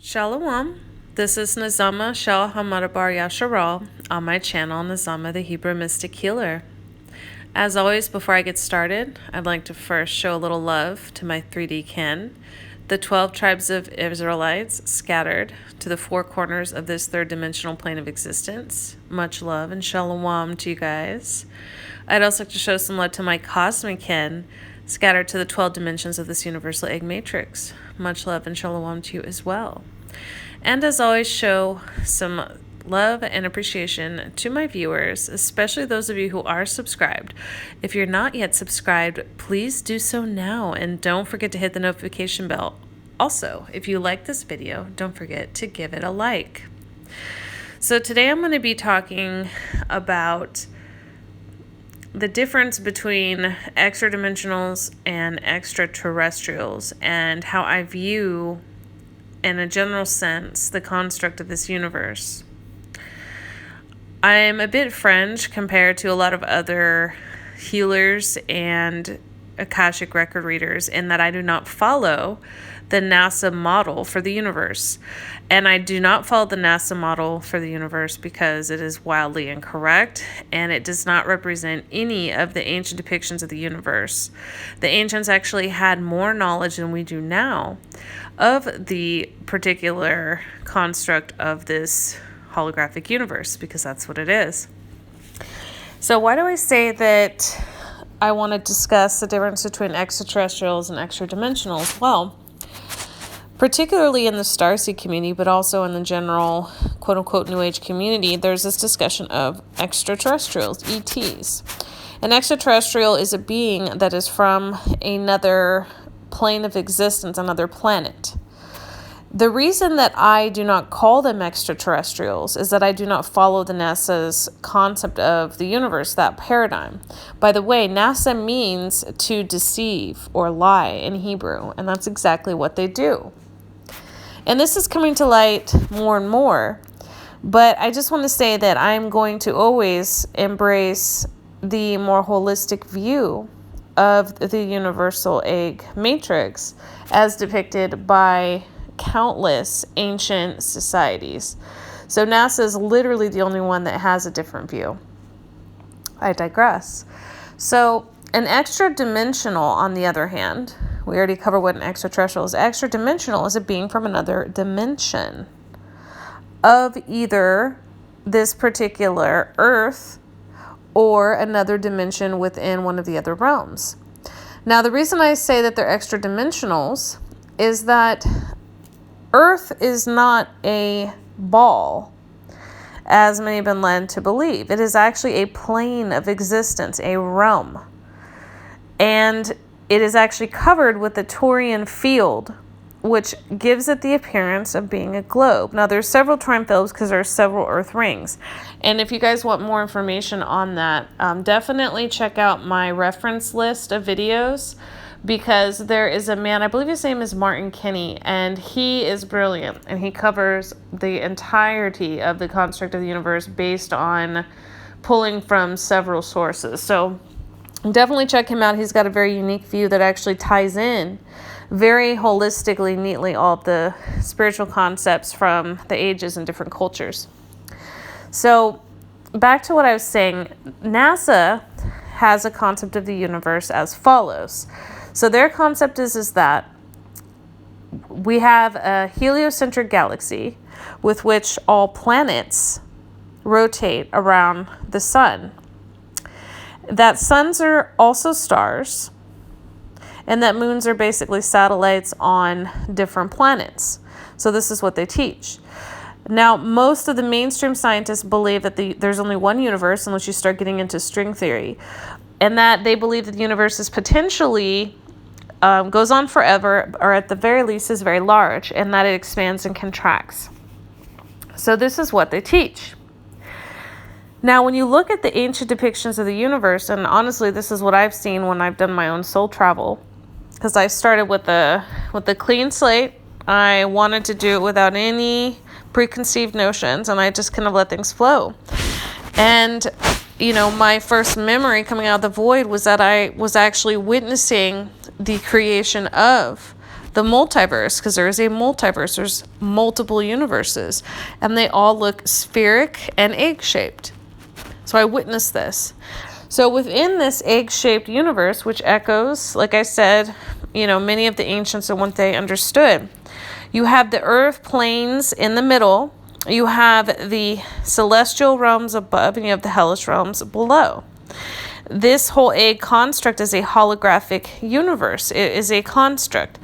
Shalom. This is Nazama Shah Hamadabar Yasharal on my channel, Nazama the Hebrew Mystic Healer. As always, before I get started, I'd like to first show a little love to my 3D kin, the 12 tribes of Israelites scattered to the four corners of this third dimensional plane of existence. Much love and shalom to you guys. I'd also like to show some love to my cosmic kin, scattered to the 12 dimensions of this universal egg matrix. Much love and shalom to you as well. And as always, show some love and appreciation to my viewers, especially those of you who are subscribed. If you're not yet subscribed, please do so now, and don't forget to hit the notification bell. Also, if you like this video, don't forget to give it a like. So today I'm going to be talking about the difference between extradimensionals and extraterrestrials, and how I view, in a general sense, the construct of this universe. I'm a bit French compared to a lot of other healers and akashic record readers in that I do not follow the NASA model for the universe. And I do not follow the NASA model for the universe because it is wildly incorrect and it does not represent any of the ancient depictions of the universe. The ancients actually had more knowledge than we do now of the particular construct of this holographic universe, because that's what it is. So why do I say that I want to discuss the difference between extraterrestrials and extradimensionals? Well, particularly in the starseed community, but also in the general quote-unquote New Age community, there's this discussion of extraterrestrials, ETs. An extraterrestrial is a being that is from another plane of existence, another planet. The reason that I do not call them extraterrestrials is that I do not follow the NASA's concept of the universe, that paradigm. By the way, NASA means to deceive or lie in Hebrew, and that's exactly what they do. And this is coming to light more and more, but I just want to say that I'm going to always embrace the more holistic view of the universal egg matrix as depicted by countless ancient societies. So NASA is literally the only one that has a different view. I digress. So an extra-dimensional, on the other hand, we already covered what an extraterrestrial is. Extra-dimensional is a being from another dimension of either this particular Earth or another dimension within one of the other realms. Now, the reason I say that they're extra-dimensionals is that Earth is not a ball, as many have been led to believe. It is actually a plane of existence, a realm. And it is actually covered with a Taurian field, which gives it the appearance of being a globe. Now, there's several Taurian fields because there are several Earth rings. And if you guys want more information on that, definitely check out my reference list of videos, because there is a man, I believe his name is Martin Kinney, and he is brilliant, and he covers the entirety of the construct of the universe based on pulling from several sources. So definitely check him out. He's got a very unique view that actually ties in very holistically, neatly, all of the spiritual concepts from the ages and different cultures. So back to what I was saying, NASA has a concept of the universe as follows. So their concept is that we have a heliocentric galaxy with which all planets rotate around the sun. That suns are also stars, and that moons are basically satellites on different planets. So this is what they teach. Now, most of the mainstream scientists believe that there's only one universe, unless you start getting into string theory, and that they believe that the universe is potentially goes on forever, or at the very least is very large, and that it expands and contracts. So this is what they teach. Now, when you look at the ancient depictions of the universe, and honestly, this is what I've seen when I've done my own soul travel, because I started with a clean slate. I wanted to do it without any preconceived notions, and I just kind of let things flow. And, you know, my first memory coming out of the void was that I was actually witnessing the creation of the multiverse, because there is a multiverse. There's multiple universes, and they all look spheric and egg-shaped. So I witnessed this. So within this egg-shaped universe, which echoes, like I said, many of the ancients and what they understood, you have the earth planes in the middle, you have the celestial realms above, and you have the hellish realms below. This whole egg construct is a holographic universe. It is a construct.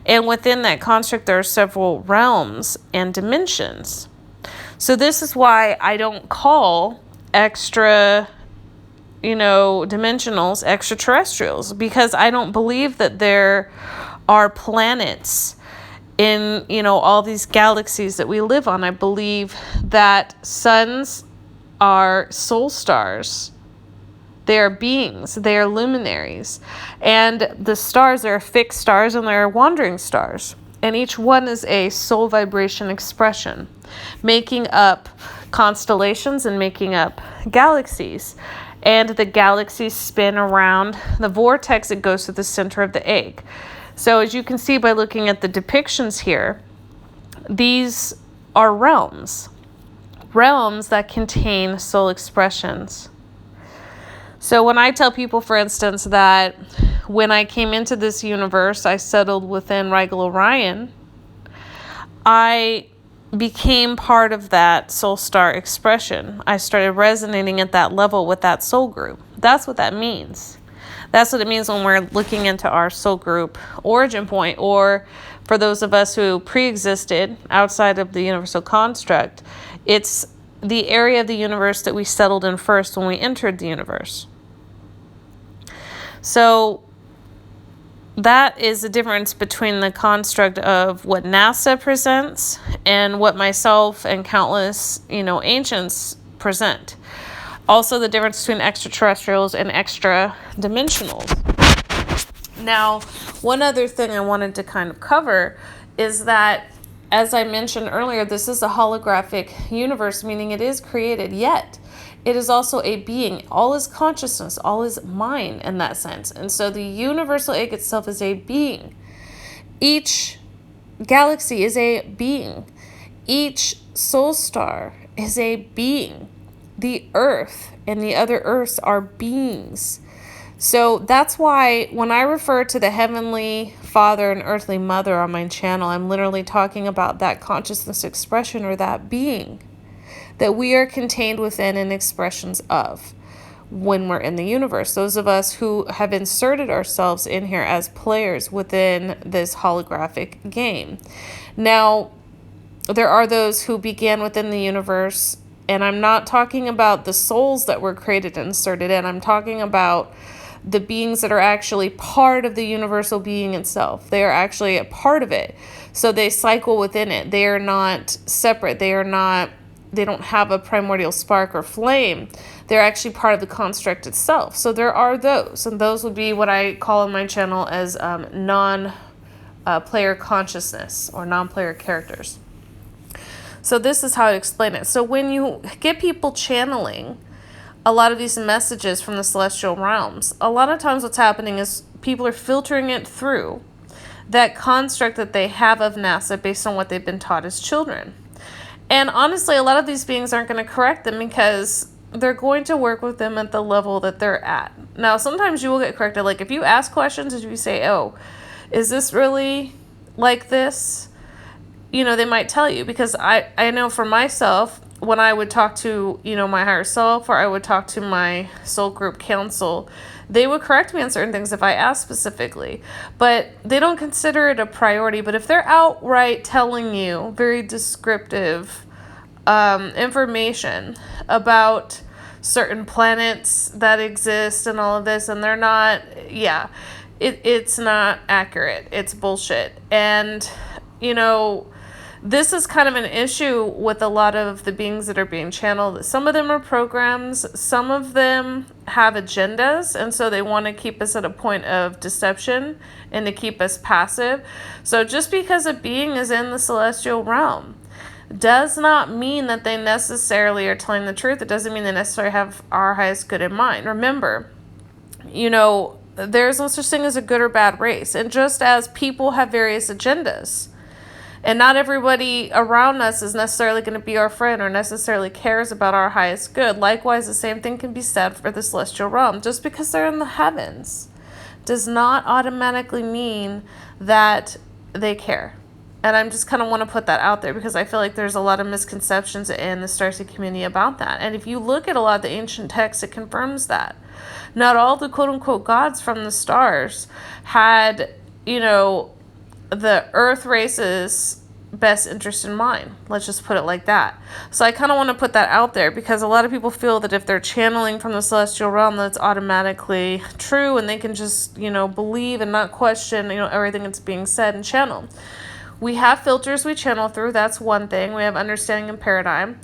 And within that construct, there are several realms and dimensions. So this is why I don't call dimensionals extraterrestrials, because I don't believe that there are planets in, all these galaxies that we live on. I believe that suns are soul stars. They are beings. They are luminaries. And the stars are fixed stars and they're wandering stars. And each one is a soul vibration expression, making up constellations and making up galaxies. And the galaxies spin around the vortex that goes to the center of the egg. So as you can see by looking at the depictions here, these are realms that contain soul expressions. So when I tell people, for instance, that when I came into this universe, I settled within Rigel Orion, I became part of that soul star expression. I started resonating at that level with that soul group. That's what that means. That's what it means when we're looking into our soul group origin point, or for those of us who pre-existed outside of the universal construct, it's the area of the universe that we settled in first when we entered the universe. So that is the difference between the construct of what NASA presents and what myself and countless, ancients present. Also the difference between extraterrestrials and extra-dimensionals. Now, one other thing I wanted to kind of cover is that, as I mentioned earlier, this is a holographic universe, meaning it is created, yet it is also a being. All is consciousness, all is mind in that sense. And so the universal egg itself is a being. Each galaxy is a being. Each soul star is a being. The earth and the other earths are beings. So that's why when I refer to the heavenly father and earthly mother on my channel, I'm literally talking about that consciousness expression, or that being that we are contained within and expressions of when we're in the universe. Those of us who have inserted ourselves in here as players within this holographic game. Now, there are those who began within the universe, and I'm not talking about the souls that were created and inserted in. I'm talking about the beings that are actually part of the universal being itself. They are actually a part of it. So they cycle within it. They are not separate. They don't have a primordial spark or flame. They're actually part of the construct itself. So there are those, and those would be what I call on my channel as non-player consciousness, or non-player characters. So this is how I explain it. So when you get people channeling a lot of these messages from the celestial realms, a lot of times what's happening is people are filtering it through that construct that they have of NASA based on what they've been taught as children. And honestly, a lot of these beings aren't going to correct them, because they're going to work with them at the level that they're at. Now, sometimes you will get corrected. Like if you ask questions, if you say, oh, is this really like this? They might tell you, because I know for myself, when I would talk to, my higher self, or I would talk to my soul group council, they would correct me on certain things if I asked specifically, but they don't consider it a priority. But if they're outright telling you very descriptive information about certain planets that exist and all of this, and they're not, it's not accurate. It's bullshit. And, this is kind of an issue with a lot of the beings that are being channeled. Some of them are programs, some of them have agendas, and so they want to keep us at a point of deception and to keep us passive. So just because a being is in the celestial realm does not mean that they necessarily are telling the truth. It doesn't mean they necessarily have our highest good in mind. Remember, there's no such thing as a good or bad race. And just as people have various agendas, and not everybody around us is necessarily going to be our friend or necessarily cares about our highest good. Likewise, the same thing can be said for the celestial realm. Just because they're in the heavens does not automatically mean that they care. And I'm just kind of want to put that out there because I feel like there's a lot of misconceptions in the Starseed community about that. And if you look at a lot of the ancient texts, it confirms that. Not all the quote-unquote gods from the stars had, the earth race's best interest in mind. Let's just put it like that. So I kind of want to put that out there because a lot of people feel that if they're channeling from the celestial realm, that's automatically true and they can just, believe and not question, everything that's being said and channeled. We have filters we channel through. That's one thing. We have understanding and paradigm.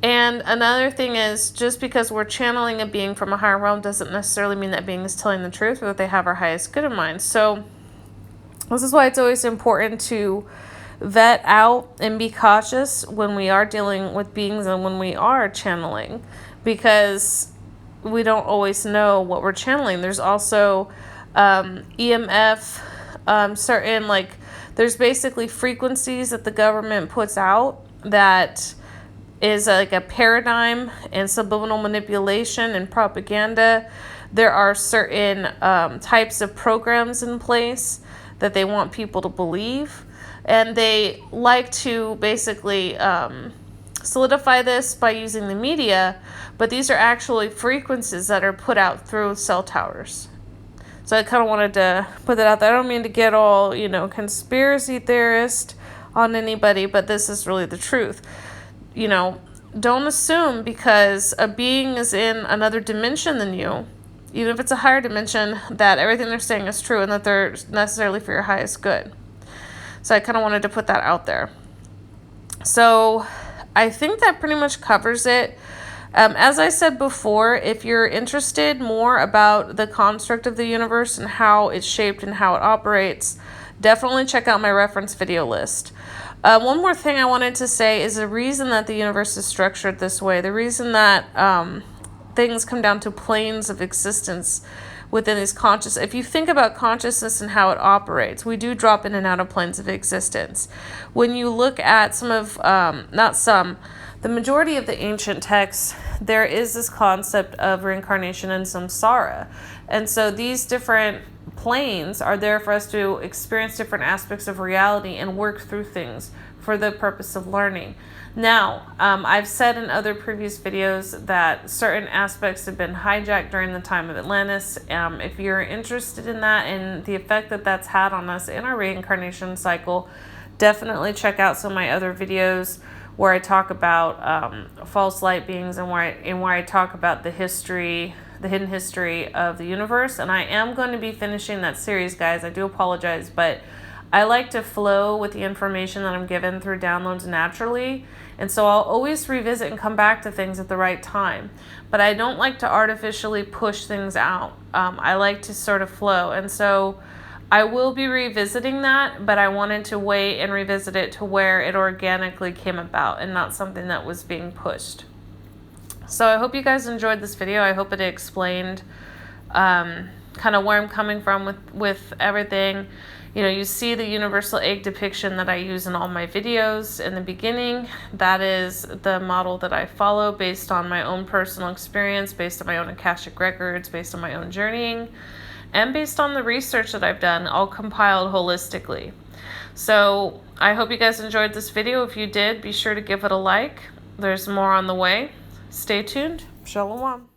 And another thing is, just because we're channeling a being from a higher realm doesn't necessarily mean that being is telling the truth or that they have our highest good in mind. So this is why it's always important to vet out and be cautious when we are dealing with beings and when we are channeling, because we don't always know what we're channeling. There's also EMF, certain, there's basically frequencies that the government puts out that is like a paradigm and subliminal manipulation and propaganda. There are certain types of programs in place that they want people to believe. And they like to basically solidify this by using the media, but these are actually frequencies that are put out through cell towers. So I kind of wanted to put that out there. I don't mean to get all, conspiracy theorist on anybody, but this is really the truth. Don't assume because a being is in another dimension than you, even if it's a higher dimension, that everything they're saying is true and that they're necessarily for your highest good. So I kind of wanted to put that out there. So I think that pretty much covers it. As I said before, if you're interested more about the construct of the universe and how it's shaped and how it operates, definitely check out my reference video list. One more thing I wanted to say is the reason that the universe is structured this way, the reason that things come down to planes of existence within these conscious. If you think about consciousness and how it operates, we do drop in and out of planes of existence. When you look at the majority of the ancient texts, there is this concept of reincarnation and samsara. And so these different planes are there for us to experience different aspects of reality and work through things for the purpose of learning. Now, I've said in other previous videos that certain aspects have been hijacked during the time of Atlantis. If you're interested in that and the effect that that's had on us in our reincarnation cycle, definitely check out some of my other videos where I talk about false light beings and where I talk about the hidden history of the universe. And I am going to be finishing that series, guys. I do apologize, but I like to flow with the information that I'm given through downloads naturally. And so I'll always revisit and come back to things at the right time. But I don't like to artificially push things out. I like to sort of flow. And so I will be revisiting that, but I wanted to wait and revisit it to where it organically came about and not something that was being pushed. So I hope you guys enjoyed this video. I hope it explained kind of where I'm coming from with everything. You see the universal egg depiction that I use in all my videos in the beginning. That is the model that I follow based on my own personal experience, based on my own akashic records, based on my own journeying, and based on the research that I've done, all compiled holistically. So I hope you guys enjoyed this video. If you did, be sure to give it a like. There's more on the way. Stay tuned. Shalom.